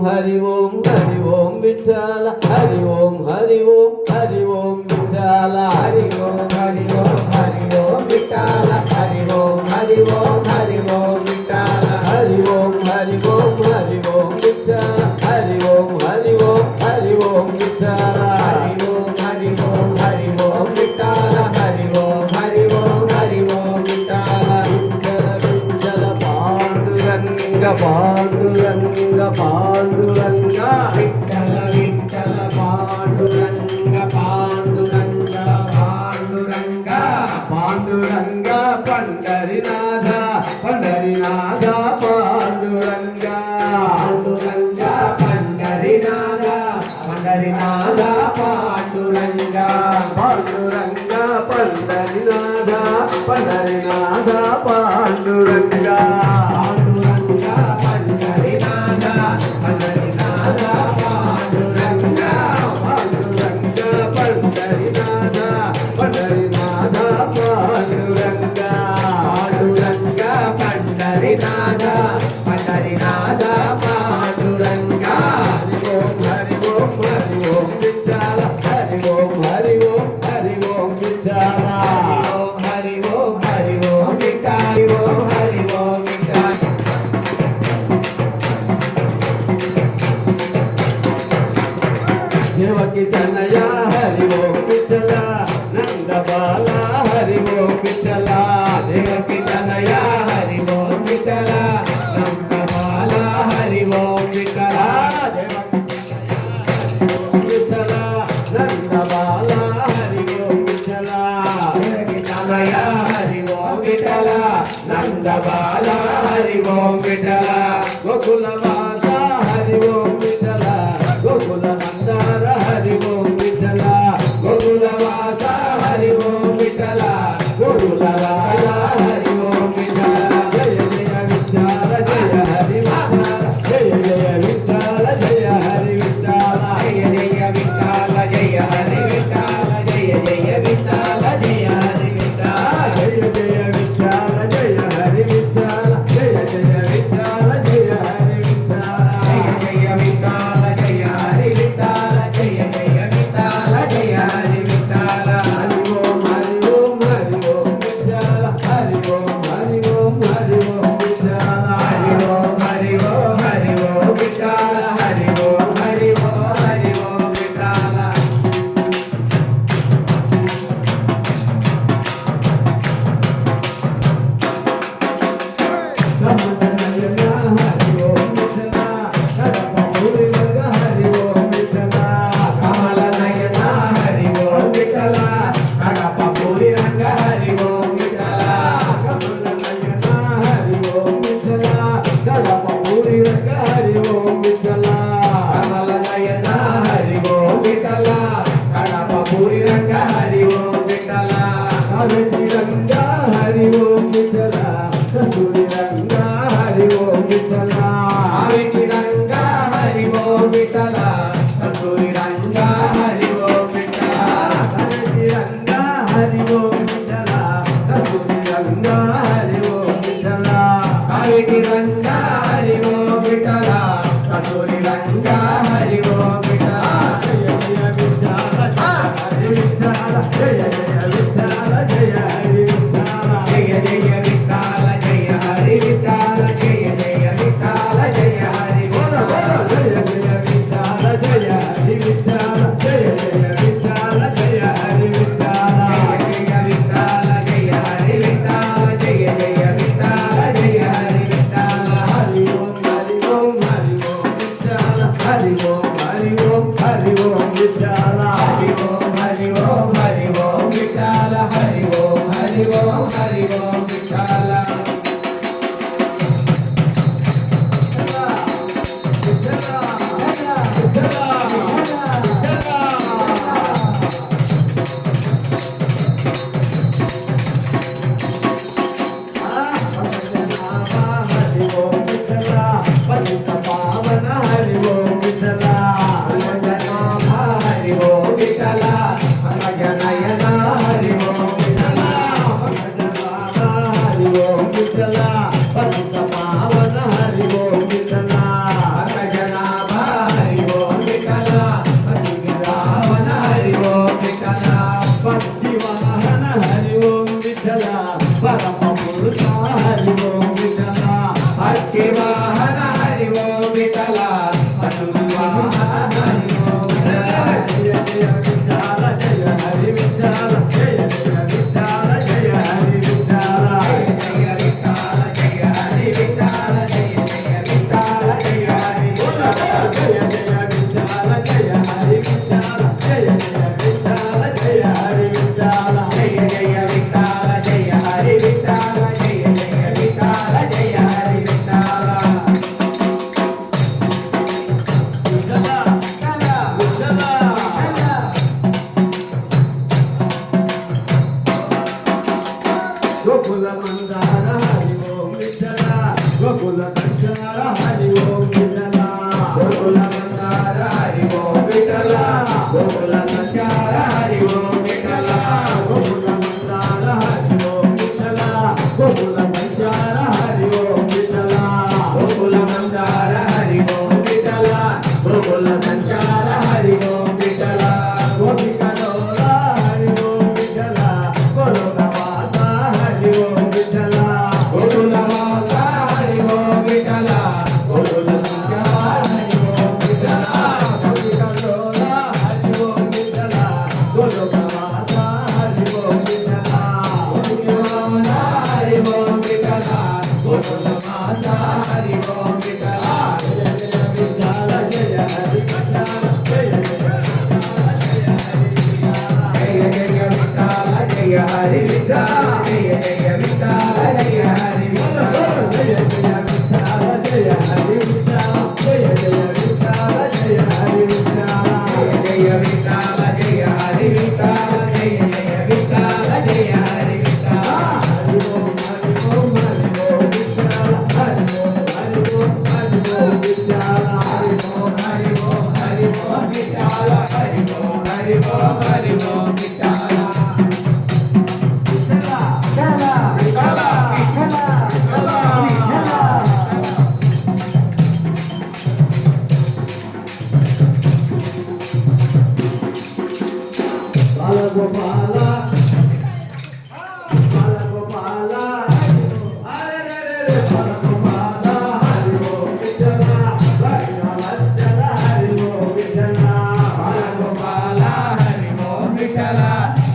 హరి ఓం విఠల హరి ఓం విఠల హరి ఓం విఠల హరి ఓం విఠల హరి ఓం విఠల హరి ఓం విఠల హరి ఓం విఠల హరి ఓం విఠల విఠల పాండురంగ పాండురంగ పాండురంగ విఠల విఠల పాండురంగ పాండురంగ పాండురంగ పాండురంగ పండరినాథ పండరినాథ పాండురంగ పాండురంగ పండరినాథ పండరినాథ పాండురంగ పాండురంగ పండరినాథ పండరినాథ పాండురంగ పాండురంగ పండరినాథ పండరినాథ పాండురంగ పాండురంగ పండరినాథ పండరినాథ పాండురంగ పాండురంగ పండరినాథ పండరినాథ పాండురంగ హరి ఓం విఠల హరి ఓం విఠల హరి ఓం విఠల హరి ఓం విఠల దేవకి తనయ హరి ఓం విఠల నంద బాల హరి ఓం విఠల దేవకి తనయ హరి ఓం విఠల నందబాల హరి ఓం విఠల విఠల నంద బాల హరి ఓం విఠల దేవకి తనయ హరి ఓం విఠల నందబాల హరి ఓం విఠల గోకుల వాస హరి ఓం విఠల గోకుల నందర హరి ఓం విఠల గోకుల వాస హరి ఓం విఠల గోకుల రాయ హరి ఓం విఠల జయ జయ విఠల జయ హరి విఠల జయ జయ విఠల జయ హరి విఠల జయ జయ విఠల జయ హరి విఠల జయ జయ విఠల జయ హరి విఠల జయ జయ విఠల జయ హరి విఠల జయ జయ విఠల జయ హరి విఠల జయ జయ విఠల జయ హరి విఠల జయ జయ విఠల జయ హరి విఠల హరి ఓం విఠల హరి ఓం విఠల హరి ఓం హరి ఓం హరి ఓం విఠల హరి ఓం హరి ఓం హరి ఓం విఠల కమల నయన హరి ఓం విఠల కడప పూరి రంగ హరి ఓం విఠల కమల నయన హరి ఓం విఠల కడప పూరి రంగ హరి ఓం విఠల హరి ఓం విఠల కస్తూరి రంగ హరి ఓం విఠల ఆవిటి రంగ హరి ఓం విఠల కస్తూరి రంగ హరి ఓం విఠల హరి రంగ హరి ఓం విఠల కస్తూరి రంగ హరి ఓం విఠల ఆవిటి రంగ హరి ఓం విఠల కస్తూరి రంగ హరి ఓం విఠల జయ జయ విఠల హరి విఠల జయ జయ విఠల జయ హరి విఠల జయ జయ విఠల జయ హరి విఠల జయ జయ విఠల జయ హరి విఠల జయ జయ విఠల జయ హరి విఠల జయ జయ విఠల జయ హరి విఠల జయ విఠల జయ హరి విఠల జయ జయ విఠల జయ హరి విఠల హరి ఓం విఠల హరి ఓం విఠల హరి ఓం హరి ఓం హరి ఓం విఠల హరి ఓం హరి ఓం హరి ఓం విఠల హరి ఓం విఠల భజనయన హరి ఓం విఠల హరి ఓం విఠల పతిత పావన హరి ఓం విఠల భజనాభ విఠల హనుమా హరి ఓం జయ జయ విఠల జయ హరి విఠల జయ జయ విఠల జయ హరి విఠల జయ విఠల జయ హరి విఠల జయ జయ విఠల జయ హరి జయ జయ విఠల జయ హరి విఠల జయ జయ విఠల జయ హరి విఠల జయ జయ విఠల జయ హరి విఠల జయ జయ విఠల జయ హరి విఠల గోకుల మందార హరి ఓం విఠల గోకుల సంచార హరి ఓం విఠల గోకుల మందార హరి ఓం విఠల గోకుల సంచార హరి ఓం విఠల గోకుల మందార హరి ఓం విఠల గోకుల సంచార హరి ఓం విఠల గోకుల మందార హరి ఓం విఠల గోకుల సంచార హరి ఓం విఠల గోపికలోల హరి ఓం విఠల గోలోకవాస హరి ఓం విఠల గోకుల మాత హరి ఓం విఠల గోకుల సంచార హరి ఓం విఠల గోపికలోల హరి ఓం విఠల గోలోకవాస హరి ఓం విఠల హరి ఓం విఠల గోకుల మాత హరి ఓం విఠల జయ జయ విఠల జయ హరి విఠల జయ జయ విఠల జయ హరి విఠల జయ జయ విఠల జయ హరి విఠల జయ జయ విఠల జయ హరి విఠల జయ జయ విఠల జయ హరి విఠల జయ జయ విఠల జయ హరి విఠల జయ జయ విఠల జయ హరి విఠల హరి ఓం హరి ఓం హరి ఓం విఠల హరి ఓం హరి ఓం హరి ఓం విఠల హరి ఓం హరి ఓం హరి ఓం విఠల హరి ఓం హరి ఓం హరి ఓం విఠల విఠల విఠల విఠల విఠల బాలగోపాల బాలగోపాల హరి రే బాలగోపాల హరి ఓం విఠల భక్తవత్సల హరి ఓం విఠల బాలగోపాల హరి ఓం విఠల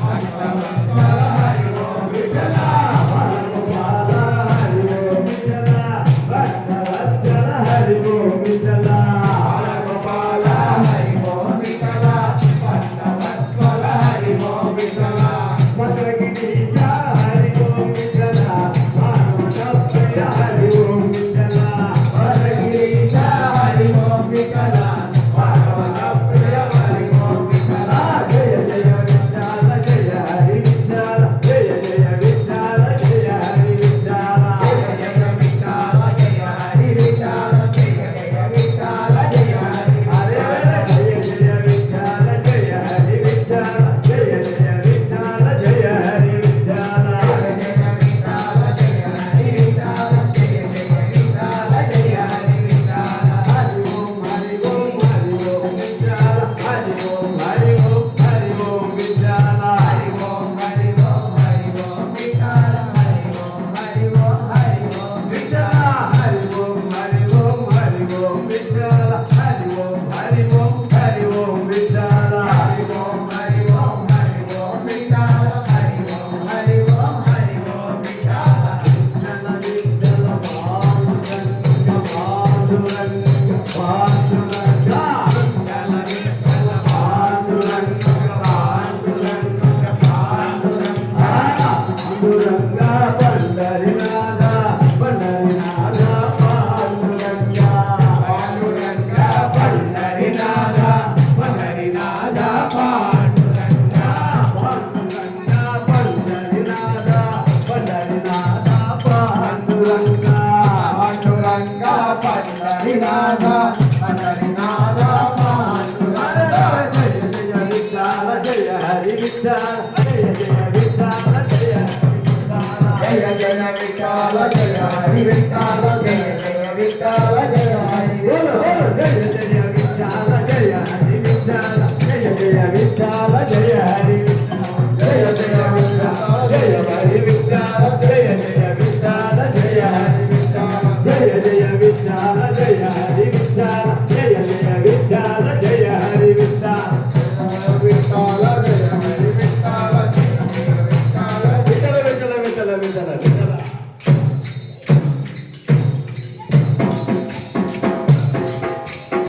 భక్తవత్సల హరి ఓం విఠల బాలగోపాల హరి ఓం విఠల భక్తవత్సల హరి ఓం విఠల బాలగోపాల హరి ఓం విఠల భక్తవత్సల హరి ఓం విఠల మధురగిరీశ హరి ఓం విఠల మానవ ప్రియ హరి ఓం విఠల హరిగిరీశ హరి ఓం విఠల భాగవత ప్రియ హరి ఓం విఠల జయ జయ విఠల జయ హరి విఠల జయ జయ విఠల జయ హరి విఠల జయ జయ విఠల జయ హరి విఠల జయ జయ విఠల జయ హరి హరే జయ జయ విఠల జయ హరి విఠల జయ జయ విఠల జయ హరి విఠల జయ జయ విఠల జయ హరి విఠల జయ జయ విఠల జయ హరి విఠల హరి ఓం హరి ఓం హరి ఓం విఠల హరి ఓం హరి ఓం హరి ఓం విఠల హరి ఓం హరి ఓం హరి ఓం విఠల హరి ఓం హరి ఓం హరి ఓం విఠల హరి ఓం హరి ఓం హరి ఓం విఠల హరి ఓం హరి ఓం హరి ఓం విఠల హరి ఓం హరి ఓం హరి ఓం విఠల హరి ఓం హరి ఓం హరి ఓం విఠల విఠల విఠల పాండురంగ పాండురంగ పాండురంగ విఠల విఠల పాండురంగ పాండురంగ పాండురంగ పాండురంగ పండరినాథ పండరినాథ పాండురంగ పాండురంగ పండరినాథ పండరినాథ పాండురంగ పాండురంగ పండరినాథ పండరినాథ పాండురంగ పాండురంగ పండరినాథ పండరినాథ పాండురంగ జయ జయ విఠల జయ హరి విఠల జయ జయ విఠల జయ హరి విఠల జయ జయ విఠల జయ హరి విఠల జయ జయ విఠల జయ హరి జయ జయ విఠల జయ హరి విఠల జయ జయ విఠల జయ హరి జయ జయ విఠల జయ హరి విఠల జయ జయ విఠల జయ హరి విఠల జయ జయ విఠల జయ హరి విఠల విఠల